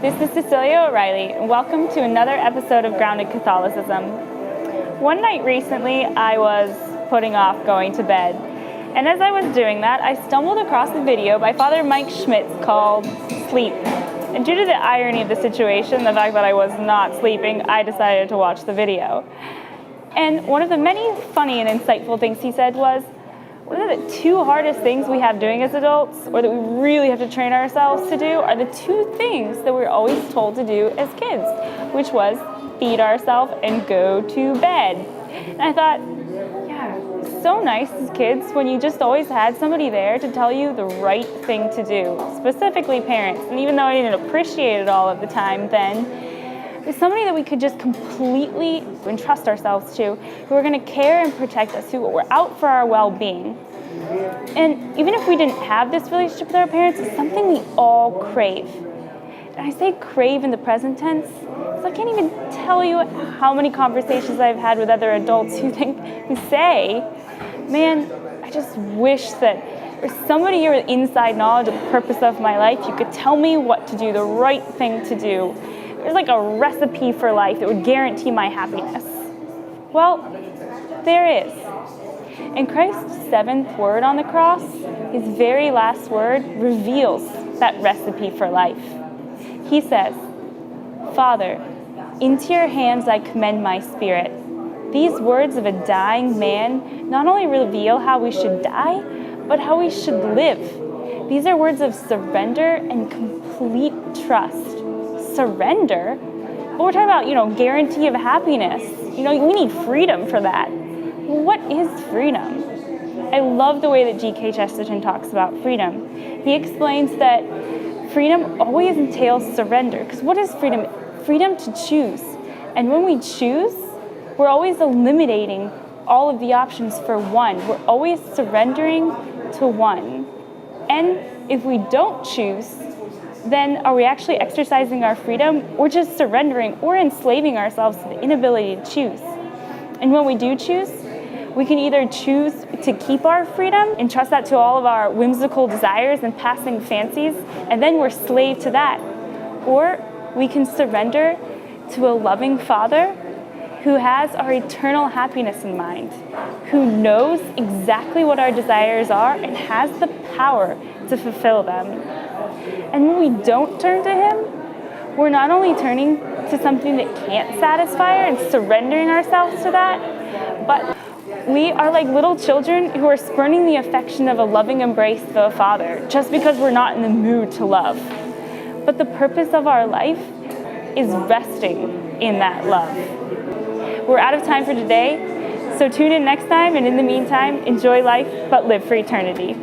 This is Cecilia O'Reilly, and welcome to another episode of Grounded Catholicism. One night recently, I was putting off going to bed, and as I was doing that, I stumbled across a video by Father Mike Schmitz called Sleep. And due to the irony of the situation, the fact that I was not sleeping, I decided to watch the video. And one of the many funny and insightful things he said was, one of the two hardest things we have doing as adults, or that we really have to train ourselves to do, are the two things that we're always told to do as kids, which was feed ourselves and go to bed. And I thought, yeah, so nice as kids when you just always had somebody there to tell you the right thing to do, specifically parents. And even though I didn't appreciate it all at the time then, there's somebody that we could just completely entrust ourselves to, who are going to care and protect us, who were out for our well-being. And even if we didn't have this relationship with our parents, it's something we all crave. And I say crave in the present tense, because I can't even tell you how many conversations I've had with other adults who say, man, I just wish that there's somebody here with inside knowledge of the purpose of my life. You could tell me what to do, the right thing to do. There's like a recipe for life that would guarantee my happiness. Well, there is. And Christ's seventh word on the cross, his very last word, reveals that recipe for life. He says, Father, into your hands I commend my spirit. These words of a dying man not only reveal how we should die, but how we should live. These are words of surrender and complete trust. Surrender? But we're talking about, guarantee of happiness. We need freedom for that. What is freedom? I love the way that G.K. Chesterton talks about freedom. He explains that freedom always entails surrender. Because what is freedom? Freedom to choose. And when we choose, we're always eliminating all of the options for one. We're always surrendering to one. And if we don't choose, then are we actually exercising our freedom, or just surrendering or enslaving ourselves to the inability to choose? And when we do choose, we can either choose to keep our freedom and trust that to all of our whimsical desires and passing fancies, and then we're slave to that. Or we can surrender to a loving Father who has our eternal happiness in mind, who knows exactly what our desires are and has the power to fulfill them. And when we don't turn to him, we're not only turning to something that can't satisfy and surrendering ourselves to that, but we are like little children who are spurning the affection of a loving embrace of a father just because we're not in the mood to love. But the purpose of our life is resting in that love. We're out of time for today, so tune in next time, and in the meantime, enjoy life, but live for eternity.